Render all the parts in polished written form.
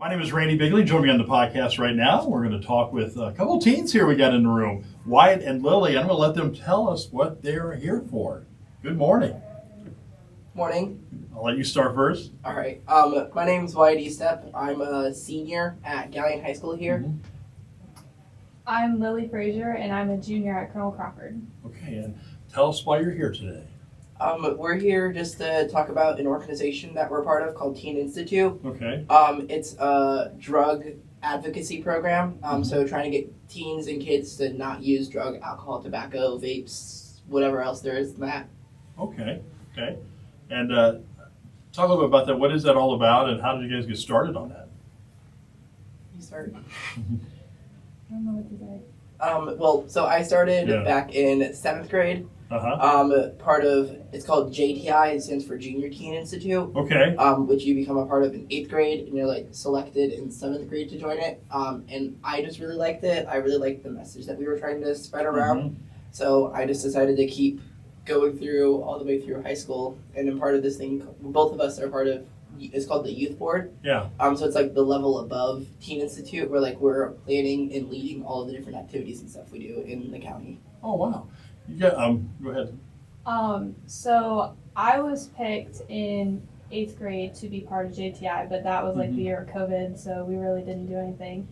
My name is Randy Bigley. Join me on the podcast right now. We're going to talk with a couple teens here we got in the room, Wyatt and Lilly. I'm going to let them tell us what they're here for. Good morning. Morning. I'll let you start first. All right. My name is Wyatt Estep. I'm a senior at Gallion High School here. Mm-hmm. I'm Lily Frazier, and I'm a junior at Crawford. Okay, and tell us why you're here today. We're here just to talk about an organization that we're part of called Teen Institute. Okay. It's a drug advocacy program. So trying to get teens and kids to not use drug, alcohol, tobacco, vapes, whatever else there is in that. Okay. And talk a little bit about that. What is that all about, and how did you guys get started on that? You start. I don't know what to say. Well, so I started Yeah. back in 7th grade. Part of, it's called JTI, it stands for Junior Teen Institute. Okay. Which you become a part of in 8th grade, and you're like selected in 7th grade to join it. And I just really liked it. I really liked the message that we were trying to spread around. Mm-hmm. So I just decided to keep going through all the way through high school. And I'm part of this thing, both of us are part of, it's called the Youth Board. Yeah. So it's like the level above Teen Institute, where like we're planning and leading all of the different activities and stuff we do in the county. Oh, wow. You got, go ahead. So I was picked in 8th grade to be part of JTI, but that was like the year of COVID, so we really didn't do anything.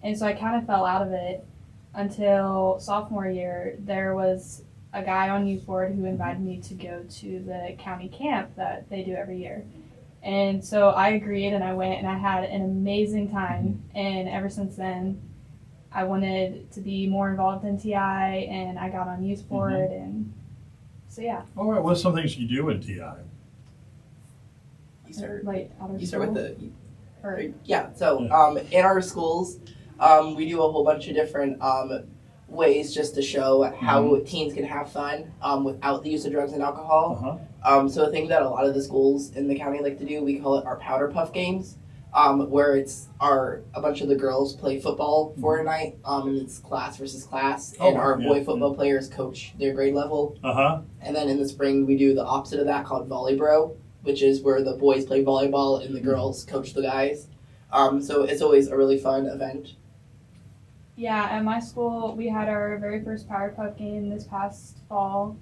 And so I kind of fell out of it until sophomore year. There was a guy on youth board who invited me to go to the county camp that they do every year. And so I agreed, and I went, and I had an amazing time. And ever since then, I wanted to be more involved in TI, and I got on youth board, and so yeah. All right. What's some things you do in TI? You start, Like out of you start with school? the Or, So, in our schools, we do a whole bunch of different ways just to show how teens can have fun without the use of drugs and alcohol. So a thing that a lot of the schools in the county like to do, we call it our powder puff games, where it's a bunch of the girls play football for a night, and it's class versus class, and our boy football players coach their grade level. And then in the spring, we do the opposite of that, called volleybro, which is where the boys play volleyball and the girls coach the guys. So it's always a really fun event. yeah, at my school, we had our very first Power Puff game this past fall.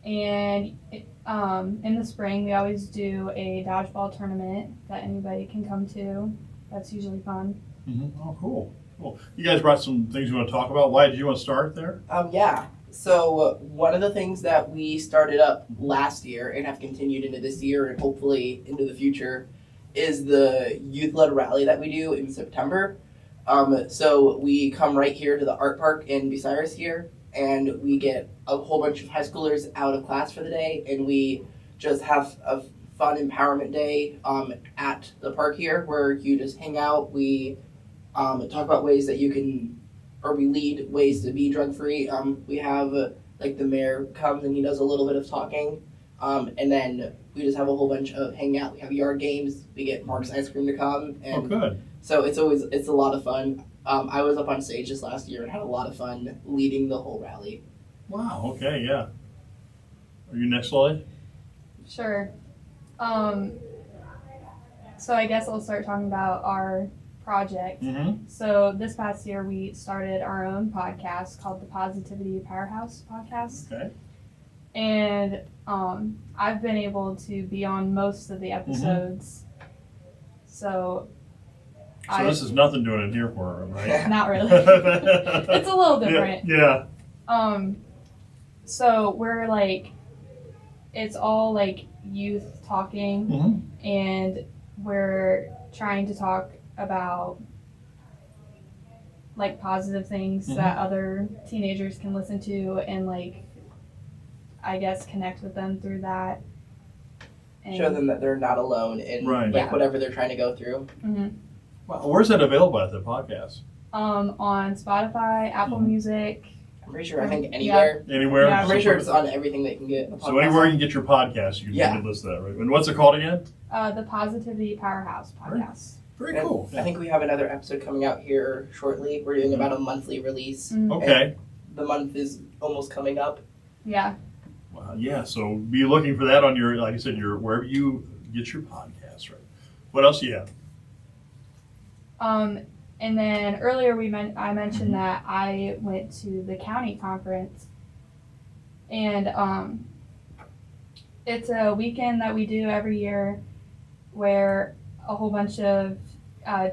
And in the spring, we always do a dodgeball tournament that anybody can come to. That's usually fun. Oh, cool. You guys brought some things you want to talk about. Why did you want to start there? Yeah. So one of the things that we started up last year and have continued into this year and hopefully into the future is the youth-led rally that we do in September. So we come right here to the art park in Bucyrus here, and we get a whole bunch of high schoolers out of class for the day, and we just have a fun empowerment day at the park here where you just hang out. We talk about ways that you can, or we lead ways to be drug-free. We have, like, the mayor comes and he does a little bit of talking, and then we just have a whole bunch of hang out. We have yard games. We get Mark's Ice Cream to come. And good. So it's a lot of fun. I was up on stage this last year and had a lot of fun leading the whole rally. Wow, okay, yeah. Are you next, Lily? Sure. So I guess I'll start talking about our project. So this past year, we started our own podcast called the Positivity Powerhouse Podcast. Okay. And I've been able to be on most of the episodes. So this is nothing doing it here for her, right? Not really. It's a little different. Yeah. So we're like, it's all like youth talking, and we're trying to talk about like positive things that other teenagers can listen to, and like, I guess, connect with them through that. And Show them that they're not alone in whatever they're trying to go through. Well, where's that available at, the podcast? On Spotify, Apple Music. I'm pretty sure, I think anywhere. Anywhere? Yeah. I'm pretty sure it's on everything that you can get. So anywhere you can get your podcast, you can list that, right? And what's it called again? The Positivity Powerhouse Podcast. Very cool. I think we have another episode coming out here shortly. We're doing about a monthly release. Okay. And the month is almost coming up. Yeah. Yeah, so be looking for that on your, like I said, wherever you get your podcast, right? What else do you have? And then earlier I mentioned that I went to the county conference, and it's a weekend that we do every year where a whole bunch of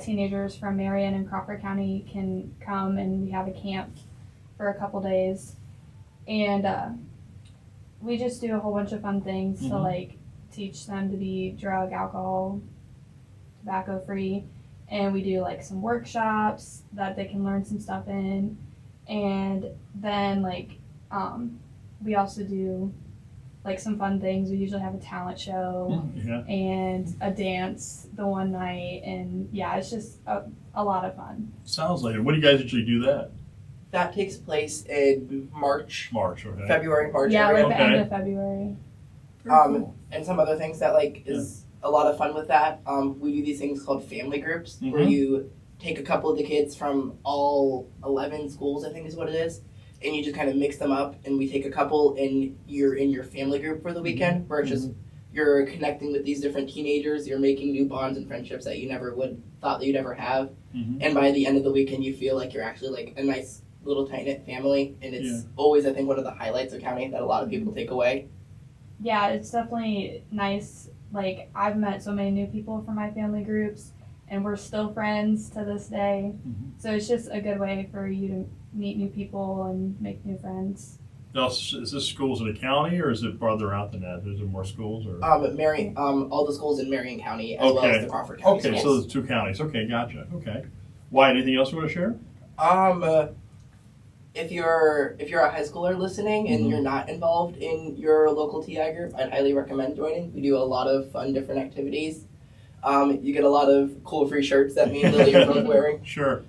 teenagers from Marion and Crawford County can come, and we have a camp for a couple days, and we just do a whole bunch of fun things to like teach them to be drug, alcohol, tobacco free. And we do like some workshops that they can learn some stuff in. And then like we also do like some fun things. We usually have a talent show and a dance the one night. And yeah, it's just a lot of fun. Sounds like it. When do you guys usually do that? That takes place in March. March, okay. February, March Yeah, area. like the end of February. And some other things that like is a lot of fun with that. We do these things called family groups where you take a couple of the kids from all 11 schools, I think is what it is, and you just kind of mix them up, and we take a couple and you're in your family group for the weekend where it's just you're connecting with these different teenagers, you're making new bonds and friendships that you never would thought that you'd ever have. And by the end of the weekend you feel like you're actually like a nice little tight-knit family, and it's always, I think, one of the highlights of county that a lot of people take away. Yeah, it's definitely nice. Like, I've met so many new people from my family groups, and we're still friends to this day. So it's just a good way for you to meet new people and make new friends. Now, is this schools in the county, or is it farther out than that? Is there more schools? Or All the schools in Marion County as well as the Crawford County Okay, schools. so there's 2 counties. Okay, gotcha. Okay. Why? Anything else you want to share? If you're a high schooler listening and you're not involved in your local TI group, I'd highly recommend joining. We do a lot of fun different activities. You get a lot of cool free shirts that me and Lily are both wearing. Sure.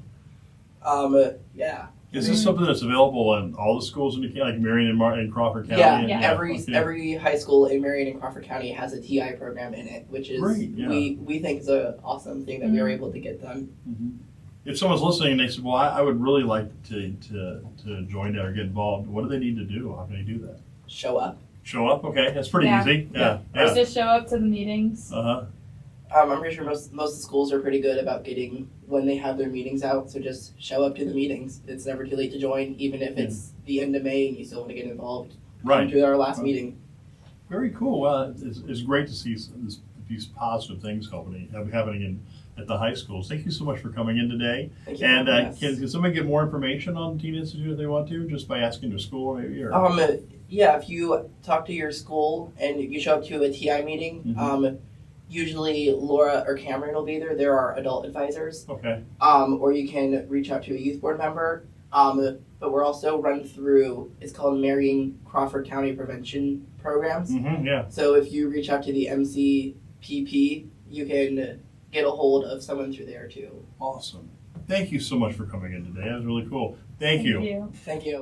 Yeah. Is this something that's available in all the schools in the county, like Marion and Crawford County? Yeah, Okay. every high school in Marion and Crawford County has a TI program in it, which is Great, yeah. we think is an awesome thing that we were able to get done. If someone's listening and they say, well, I would really like to join that or get involved, what do they need to do? How can they do that? Show up. Show up? Okay, that's pretty Yeah. easy. Yeah. Or just show up to the meetings. I'm pretty sure most of the schools are pretty good about getting when they have their meetings out, so just show up to the meetings. It's never too late to join, even if it's the end of May and you still want to get involved. Right. Come to our last meeting. Very cool. Well, it's great to see these positive things happening at the high schools. Thank you so much for coming in today. Thank you. And can somebody get more information on Teen Institute if they want to, just by asking their school maybe? Or? Yeah, if you talk to your school and you show up to a TI meeting, usually Laura or Cameron will be there. There are adult advisors. Okay. Or you can reach out to a youth board member. But we're also run through, it's called Marion Crawford County Prevention Programs. Yeah. So if you reach out to the MCPP, you can get a hold of someone through there too. Awesome. Thank you so much for coming in today. That was really cool. Thank you. Thank you. Thank you.